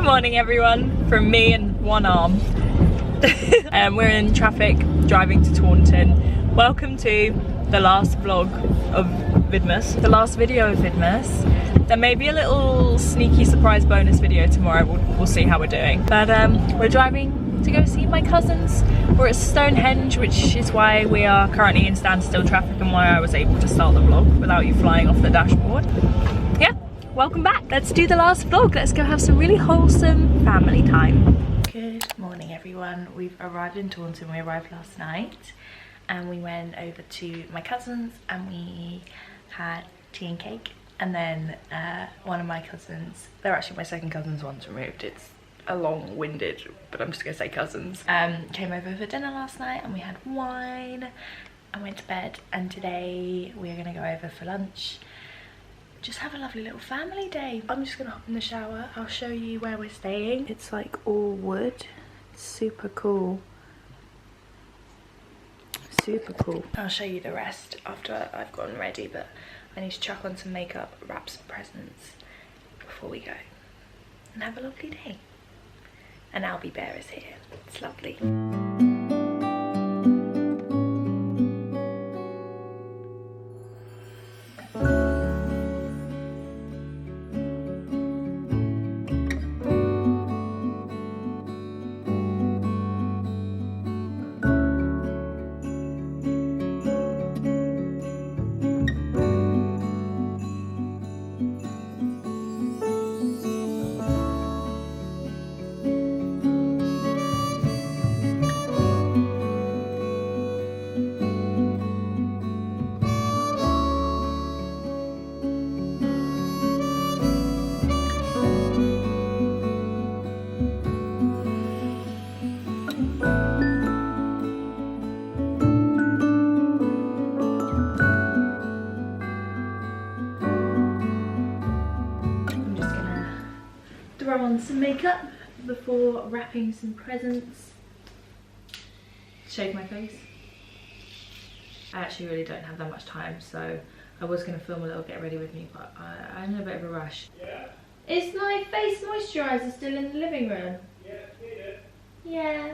morning everyone, from me and one arm. We're in traffic driving to Taunton. Welcome to the last vlog of VIDMAS, the last video of VIDMAS. There may be a little sneaky surprise bonus video tomorrow, we'll see how we're doing. But we're driving to go see my cousins. We're at Stonehenge, which is why we are currently in standstill traffic and why I was able to start the vlog without you flying off the dashboard. Yeah, welcome back. Let's do the last vlog. Let's go have some really wholesome family time. Good morning everyone. We've arrived in Taunton. We arrived last night and we went over to my cousins and we had tea and cake. And then one of my cousins, they're actually my second cousins, one's removed. It's a long-winded, but I'm just gonna say cousins, came over for dinner last night and we had wine and went to bed, and today we're gonna go over for lunch. Just have a lovely little family day. I'm just gonna hop in the shower. I'll show you where we're staying. It's like all wood. Super cool. Super cool. I'll show you the rest after I've gotten ready, but I need to chuck on some makeup, wrap some presents before we go and have a lovely day. And Albie Bear is here. It's lovely. Throw on some makeup before wrapping some presents. Shave my face. I actually really don't have that much time, so I was going to film a little get ready with me, but I'm in a bit of a rush. Yeah. Is my face moisturiser still in the living room? Yeah, need it. Yeah.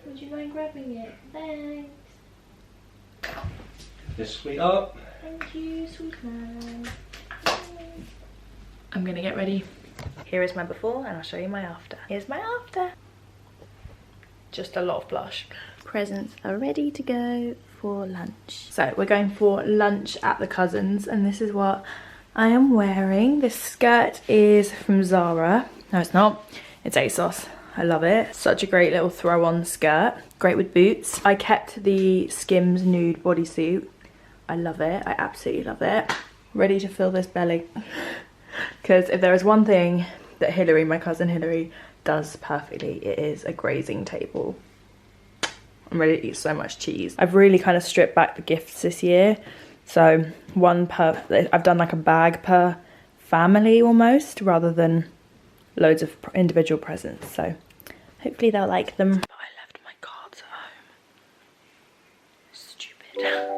Would you mind grabbing it? Thanks. This sweetheart. Thank you, sweet man. I'm gonna get ready. Here is my before and I'll show you my after. Here's my after. Just a lot of blush. Presents are ready to go for lunch. So we're going for lunch at the cousins and this is what I am wearing. This skirt is from Zara. No, it's not. It's ASOS. I love it. Such a great little throw on skirt. Great with boots. I kept the Skims nude bodysuit. I love it. I absolutely love it. Ready to fill this belly. Because if there is one thing that Hillary, my cousin Hillary, does perfectly, it is a grazing table. I'm ready to eat so much cheese. I've really kind of stripped back the gifts this year. So I've done like a bag per family almost, rather than loads of individual presents. So hopefully they'll like them. But I left my cards at home. Stupid.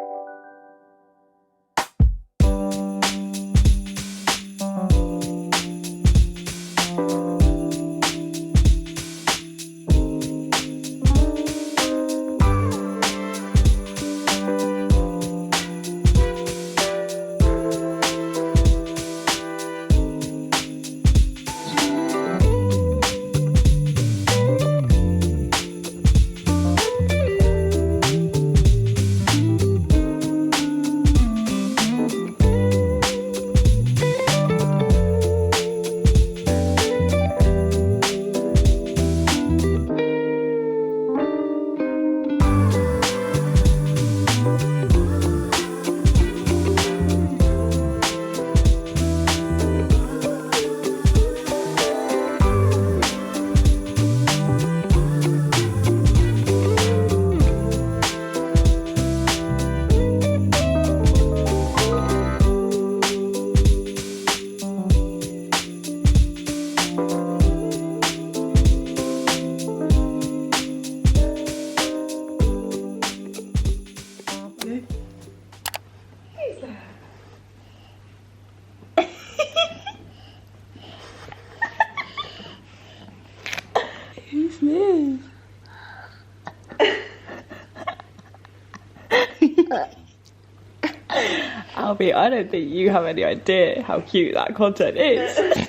Albie, I don't think you have any idea how cute that content is.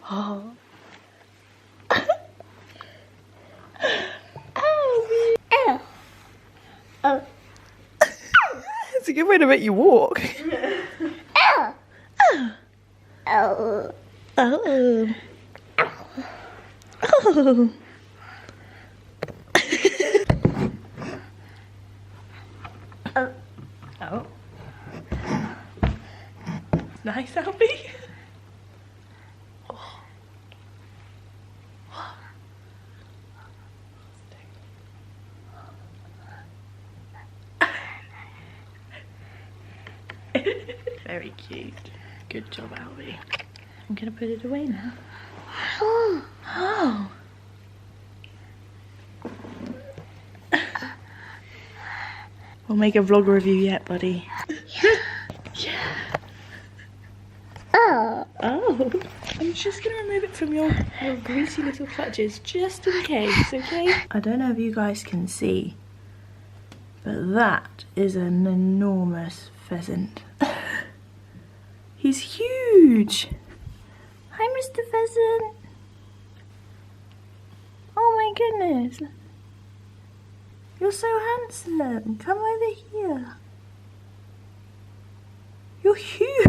Oh. Albie. Oh. It's a good way to make you walk. Oh. Oh. Oh. Oh. Oh. Oh. Nice, Albie. Oh. Very cute. Good job, Albie. I'm gonna put it away now. Oh. Oh. We'll make a vlog review yet, buddy. Yeah. Oh. Oh. I'm just gonna remove it from your greasy little clutches just in case, okay? I don't know if you guys can see, but that is an enormous pheasant. He's huge. Hi, Mr. Pheasant. Oh my goodness. You're so handsome. Come over here. You're huge.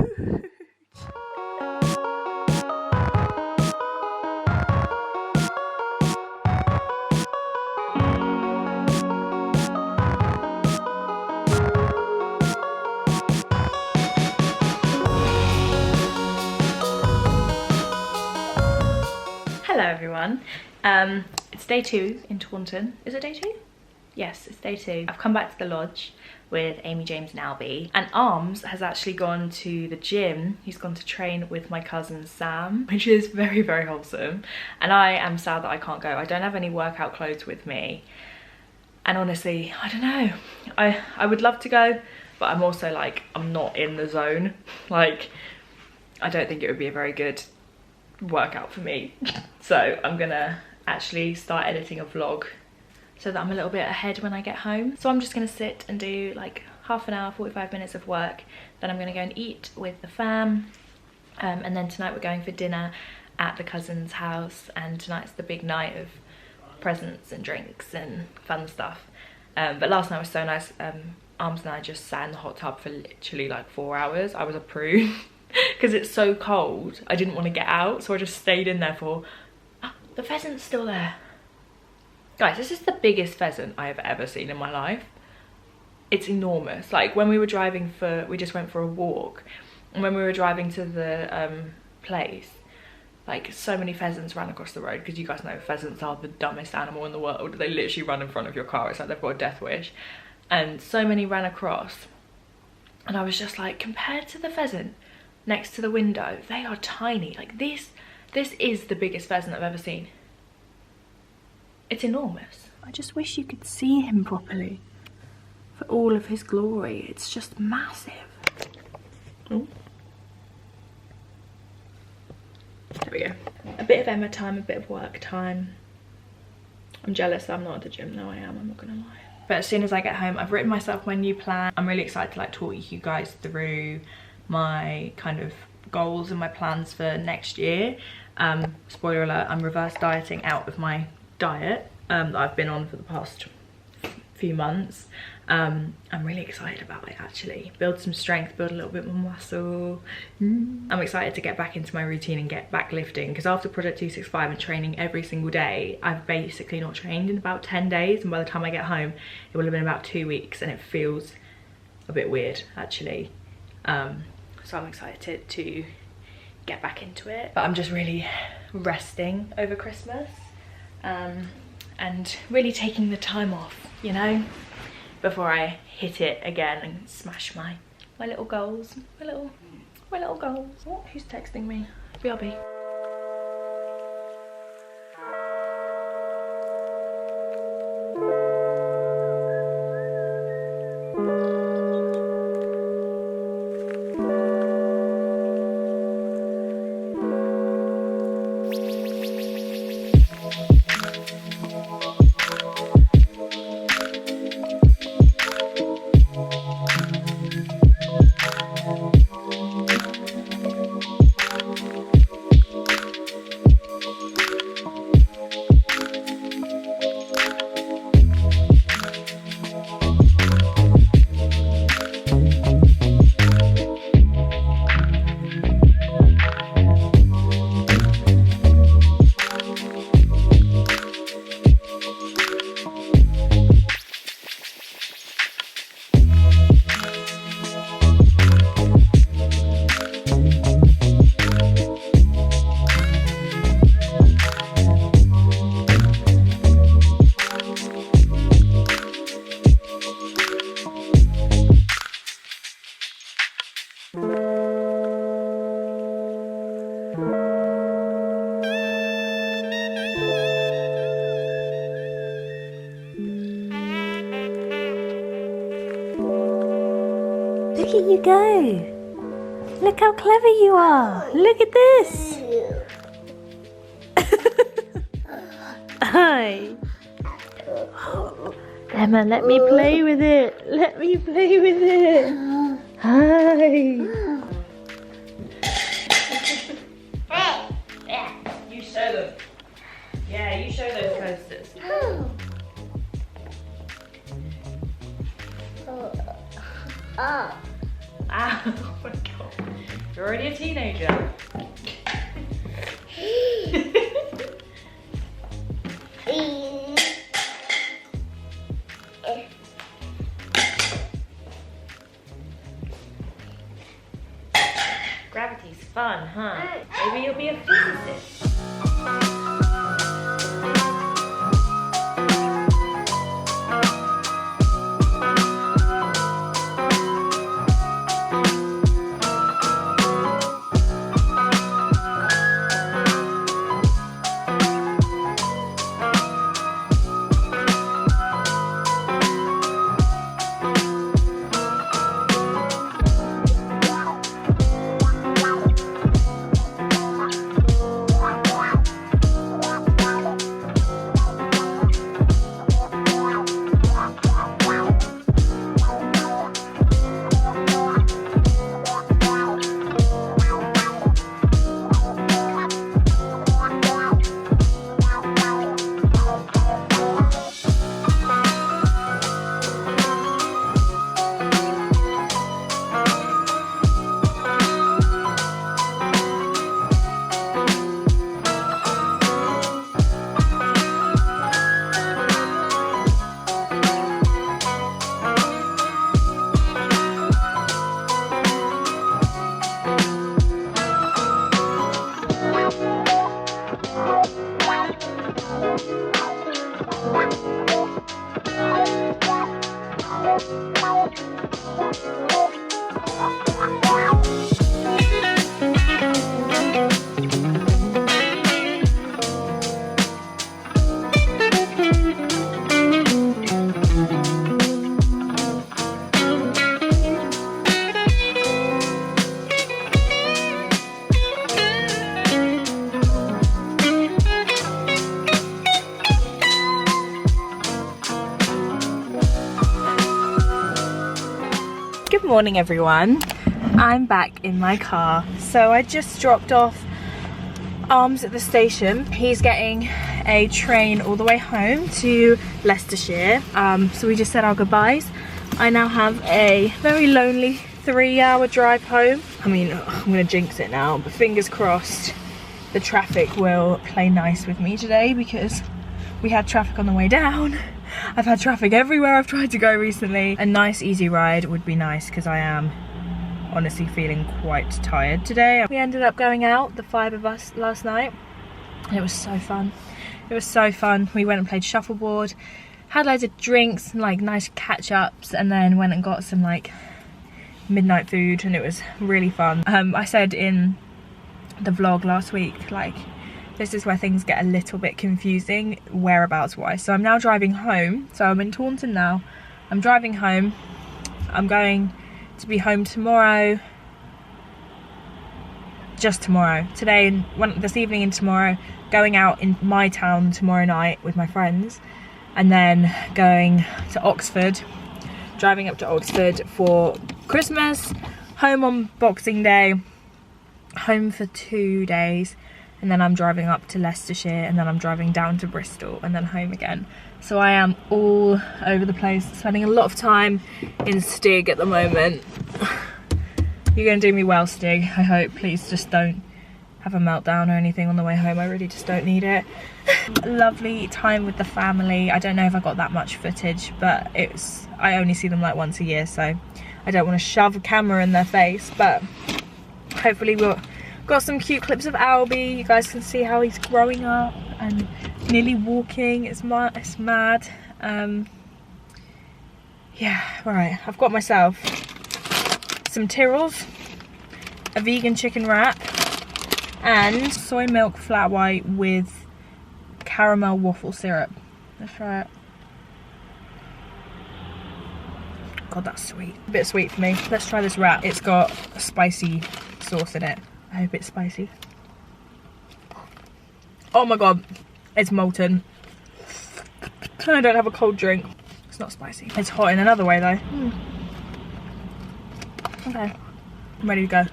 Hello everyone. It's day 2 in Taunton. Is it day 2? Yes, it's day 2. I've come back to the lodge with Amy, James and Albie. And Arms has actually gone to the gym. He's gone to train with my cousin Sam, which is very, very wholesome. And I am sad that I can't go. I don't have any workout clothes with me. And honestly, I don't know. I would love to go, but I'm also like, I'm not in the zone. Like, I don't think it would be a very good workout for me. So I'm gonna actually start editing a vlog so that I'm a little bit ahead when I get home. So I'm just gonna sit and do like half an hour, 45 minutes of work. Then I'm gonna go and eat with the fam. And then tonight we're going for dinner at the cousin's house. And tonight's the big night of presents and drinks and fun stuff. But last night was so nice. Arms and I just sat in the hot tub for literally like 4 hours. I was a prude because it's so cold. I didn't want to get out, so I just stayed in there for... Oh, the pheasant's still there. Guys, this is the biggest pheasant I have ever seen in my life. It's enormous. Like when we were driving we just went for a walk, and when we were driving to the place, like so many pheasants ran across the road, because you guys know pheasants are the dumbest animal in the world. They literally run in front of your car. It's like they've got a death wish. And so many ran across, and I was just like, compared to the pheasant next to the window, they are tiny. Like this is the biggest pheasant I've ever seen. It's enormous. I just wish you could see him properly for all of his glory. It's just massive. Oh. There we go. A bit of Emma time, a bit of work time. I'm jealous that I'm not at the gym. No, I am, I'm not gonna lie. But as soon as I get home, I've written myself my new plan. I'm really excited to like talk you guys through my kind of goals and my plans for next year. Spoiler alert, I'm reverse dieting out of my diet that I've been on for the past few months. I'm really excited about it actually. Build some strength, build a little bit more muscle. I'm excited to get back into my routine and get back lifting, because after Project 265 and training every single day, I've basically not trained in about 10 days, and by the time I get home it will have been about 2 weeks, and it feels a bit weird actually. So I'm excited to get back into it, but I'm just really resting over Christmas and really taking the time off, you know, before I hit it again and smash my little goals, my little goals. Oh, who's texting me? BRB. at you go. Look how clever you are. Look at this. Hi. Emma, let me play with it. Let me play with it. Hi. Yeah, you show them. Yeah, you show those coasters. Ah, oh my god. You're already a teenager. Gravity's fun, huh? Maybe you'll be a physicist. Good morning everyone, I'm back in my car. So I just dropped off Arms at the station. He's getting a train all the way home to Leicestershire. So we just said our goodbyes. I now have a very lonely 3-hour drive home. I mean, I'm gonna jinx it now, but fingers crossed the traffic will play nice with me today, because we had traffic on the way down. I've had traffic everywhere I've tried to go recently. A nice easy ride would be nice, because I am honestly feeling quite tired today. We ended up going out, the 5 of us, last night, and it was so fun. It was so fun. We went and played shuffleboard, had loads of drinks and like nice catch-ups, and then went and got some like midnight food, and it was really fun. I said in the vlog last week, like, this is where things get a little bit confusing whereabouts wise. So I'm now driving home. So I'm in Taunton now. I'm driving home. I'm going to be home tomorrow. Just tomorrow. Today and this evening and tomorrow. Going out in my town tomorrow night with my friends. And then going to Oxford. Driving up to Oxford for Christmas. Home on Boxing Day. Home for 2 days. And then I'm driving up to Leicestershire, and then I'm driving down to Bristol, and then home again. So I am all over the place, spending a lot of time in Stig at the moment. You're gonna do me well, Stig, I hope. Please just don't have a meltdown or anything on the way home. I really just don't need it. Lovely time with the family. I don't know if I got that much footage, but I only see them like once a year, so I don't want to shove a camera in their face, but hopefully we'll got some cute clips of Albie. You guys can see how he's growing up and nearly walking. It's mad. Yeah, right. I've got myself some Tyrrells, a vegan chicken wrap, and soy milk flat white with caramel waffle syrup. Let's try it. God, that's sweet. A bit sweet for me. Let's try this wrap. It's got a spicy sauce in it. I hope it's spicy. Oh my God, it's molten. I don't have a cold drink. It's not spicy. It's hot in another way though. Okay, I'm ready to go.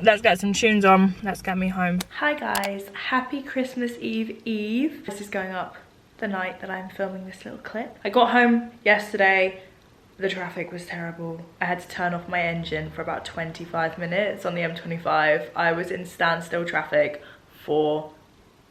Let's get some tunes on. Let's get me home. Hi guys, happy Christmas Eve. This is going up the night that I'm filming this little clip. I got home yesterday. The traffic was terrible. I had to turn off my engine for about 25 minutes on the M25. I was in standstill traffic for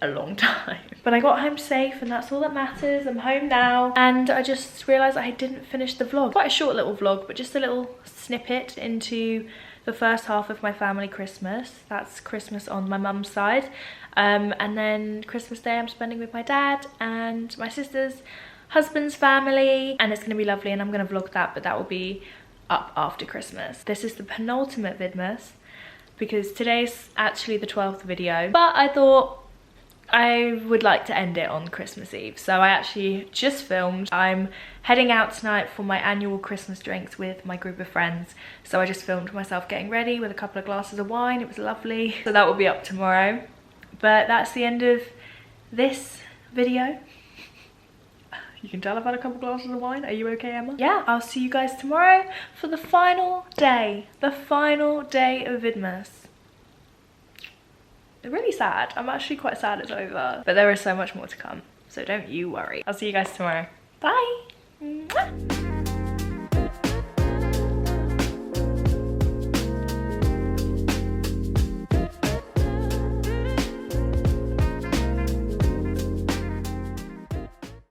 a long time. But I got home safe and that's all that matters. I'm home now and I just realised I didn't finish the vlog. Quite a short little vlog, but just a little snippet into the first half of my family Christmas. That's Christmas on my mum's side. And then Christmas Day I'm spending with my dad and my sister's husband's family. And it's gonna be lovely and I'm gonna vlog that, but that will be up after Christmas. This is the penultimate VIDMAS because today's actually the 12th video. But I thought I would like to end it on Christmas Eve. So I actually just filmed. I'm heading out tonight for my annual Christmas drinks with my group of friends. So I just filmed myself getting ready with a couple of glasses of wine. It was lovely. So that will be up tomorrow. But that's the end of this video. You can tell I've had a couple glasses of wine. Are you okay, Emma? Yeah, I'll see you guys tomorrow for the final day. The final day of VIDMAS. Really sad. I'm actually quite sad it's over. But there is so much more to come. So don't you worry. I'll see you guys tomorrow. Bye. Mwah.